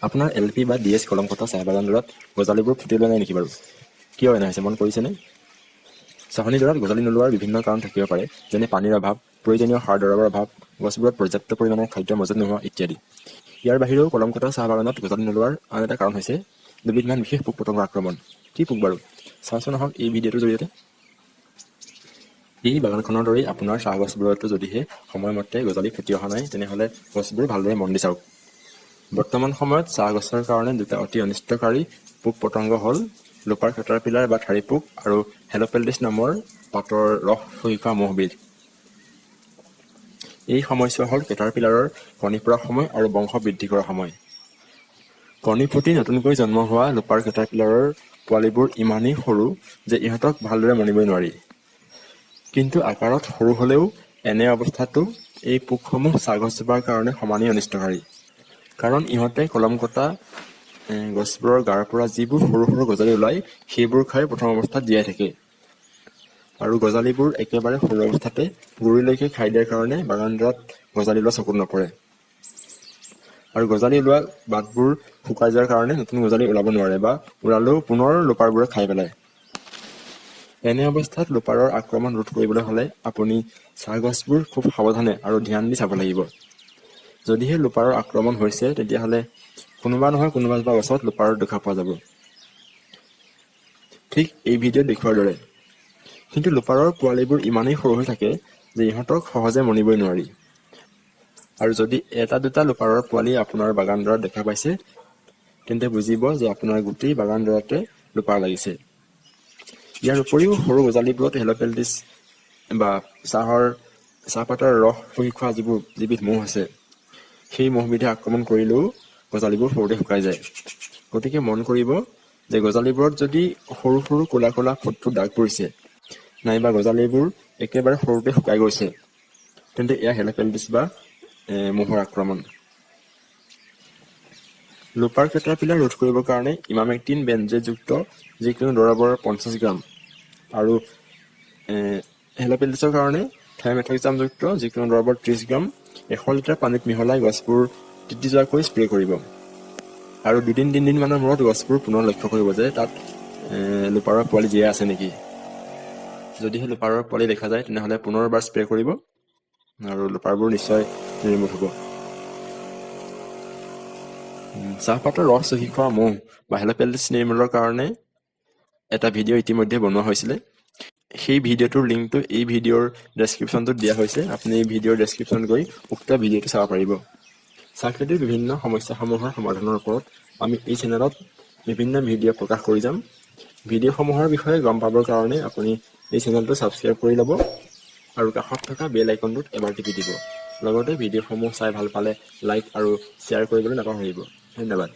আপোনাৰ LP বা DS কলম কটা চাহ বাগানডৰাত গজালিবোৰ ফুটি ওলোৱা নাই নেকি বাৰু? কিয় এনে হৈছে মন কৰিছেনে? চাহনিডৰাত গজালি নোলোৱাৰ বিভিন্ন কাৰণ থাকিব পাৰে, যেনে পানীৰ অভাৱ, প্ৰয়োজনীয় সাৰ দৰৱৰ অভাৱ, গছবোৰত পৰ্যাপ্ত পৰিমাণে খাদ্য মজুত নোহোৱা ইত্যাদি। ইয়াৰ বাহিৰেও কলম কটা চাহ বাগানত গজালি নোলোৱাৰ আন এটা কাৰণ হৈছে দুবিধমান বিশেষ পোক পতংগৰ আক্ৰমণ। কি পোক বাৰু? চাওঁচোন আহক এই ভিডিঅ'টোৰ জৰিয়তে। এই বাগানখনৰ দৰেই আপোনাৰ চাহ গছবোৰতো যদিহে সময়মতে গজালি ফুটি অহা নাই, তেনেহ'লে গছবোৰ ভালদৰে মন দি চাওক। বৰ্তমান সময়ত চাহ গছৰ কাৰণে দুটা অতি অনিষ্টকাৰী পোক পতংগ হ'ল লোপাৰ কেটাৰপিলাৰ বা ঠাৰি পোক আৰু হেল'পেল্টিছ নামৰ পাতৰ ৰস শুহি খোৱা মহবিধ। এই সময়ছোৱা হ'ল কেটাৰপিলাৰৰ কণী পৰা সময় আৰু বংশ বৃদ্ধি কৰা সময়। কণী ফুটি নতুনকৈ জন্ম হোৱা লোপাৰ কেটাৰপিলাৰৰ পোৱালিবোৰ ইমানেই সৰু যে ইহঁতক ভালদৰে মনিবই নোৱাৰি। কিন্তু আকাৰত সৰু হ'লেও এনে অৱস্থাতো এই পোকসমূহ চাহগছজোপাৰ কাৰণে সমানেই অনিষ্টকাৰী। কাৰণ ইহঁতে কলম কটা গছবোৰৰ গাৰ পৰা যিবোৰ সৰু সৰু গজালি ওলায়, সেইবোৰ খাই প্ৰথম অৱস্থাত জীয়াই থাকে। আৰু গজালিবোৰ একেবাৰে সৰু অৱস্থাতে গুৰিলৈকে খাই দিয়াৰ কাৰণে বাগানডৰাত গজালি ওলোৱা চকুত নপৰে। আৰু গজালি ওলোৱা বাটবোৰ শুকাই যোৱাৰ কাৰণে নতুন গজালি ওলাব নোৱাৰে বা ওলালেও পুনৰ লোপাৰবোৰে খাই পেলায়। এনে অৱস্থাত লোপাৰৰ আক্ৰমণ ৰোধ কৰিবলৈ হ'লে আপুনি চাহগছবোৰ খুব সাৱধানে আৰু ধ্যান দি চাব লাগিব। যদিহে লোপাৰৰ আক্ৰমণ হৈছে, তেতিয়াহ'লে কোনোবা নহয় কোনোবা এজোপা গছত লোপাৰৰ দেখা পোৱা যাব। ঠিক এই ভিডিঅ'ত দেখুওৱাৰ দৰে। কিন্তু লোপাৰৰ পোৱালিবোৰ ইমানেই সৰু হৈ থাকে যে ইহঁতক সহজে মনিবই নোৱাৰি। আৰু যদি এটা দুটা লোপাৰৰ পোৱালি আপোনাৰ বাগানডৰাত দেখা পাইছে, তেন্তে বুজিব যে আপোনাৰ গোটেই বাগানডৰাতে লোপাৰ লাগিছে। ইয়াৰ উপৰিও সৰু গজালিবোৰত হেল'পেল্টিছ বা চাহপাতৰ ৰস শুহি খোৱা যিবিধ মহ আছে, সেই মহবিধে আক্ৰমণ কৰিলেও গজালিবোৰ সৰুতে শুকাই যায়। গতিকে মন কৰিব যে গজালিবোৰত যদি সৰু সৰু ক'লা ক'লা ফুট ফুট দাগ পৰিছে, নাইবা গজালিবোৰ একেবাৰে সৰুতে শুকাই গৈছে, তেন্তে এয়া হেল'পেল্টিছ বা মহৰ আক্ৰমণ। লোপাৰ কেটাৰপিলাৰ ৰোধ কৰিবৰ কাৰণে ইমামেক্টিন বেনজেটযুক্ত যিকোনো দৰৱৰ 50 গ্ৰাম আৰু হেল'পেল্টিছৰ কাৰণে থাইমেথক্সামযুক্ত যিকোনো দৰৱৰ 30 গ্ৰাম 100 লিটাৰ পানীত মিহলাই গছবোৰ তিতি যোৱাকৈ স্প্ৰে কৰিব। আৰু 2-3 মানৰ মূৰত গছবোৰ পুনৰ লক্ষ্য কৰিব যে তাত লোপাৰৰ পোৱালি জীয়াই আছে নেকি। যদিহে লোপাৰৰ পোৱালি দেখা যায়, তেনেহ'লে পুনৰ এবাৰ স্প্ৰে কৰিব আৰু লোপাৰবোৰ নিশ্চয় নিৰ্মূল হ'ব। চাহপাতৰ ৰস চুহি খোৱা মহ বা হেল'পেল্টিছ নিৰ্মূলৰ কাৰণে এটা ভিডিঅ' ইতিমধ্যে বনোৱা হৈছিলে। সেই ভিডিঅ'টোৰ লিংকটো এই ভিডিঅ'ৰ ডেছক্ৰিপশ্যনটোত দিয়া হৈছে। আপুনি এই ভিডিঅ'ৰ ডেছক্ৰিপশ্যন গৈ উক্ত ভিডিঅ'টো চাব পাৰিব। চাহ খেতিৰ বিভিন্ন সমস্যাসমূহৰ সমাধানৰ ওপৰত আমি এই চেনেলত বিভিন্ন ভিডিঅ' প্ৰকাশ কৰি যাম। ভিডিঅ'সমূহৰ বিষয়ে গম পাবৰ কাৰণে আপুনি এই চেনেলটো ছাবস্ক্ৰাইব কৰি ল'ব আৰু কাষত থকা বেল আইকনটোত এবাৰ টিপি দিব। লগতে ভিডিঅ'সমূহ চাই ভাল পালে লাইক আৰু শ্বেয়াৰ কৰিবলৈ নাপাহৰিব। ধন্যবাদ।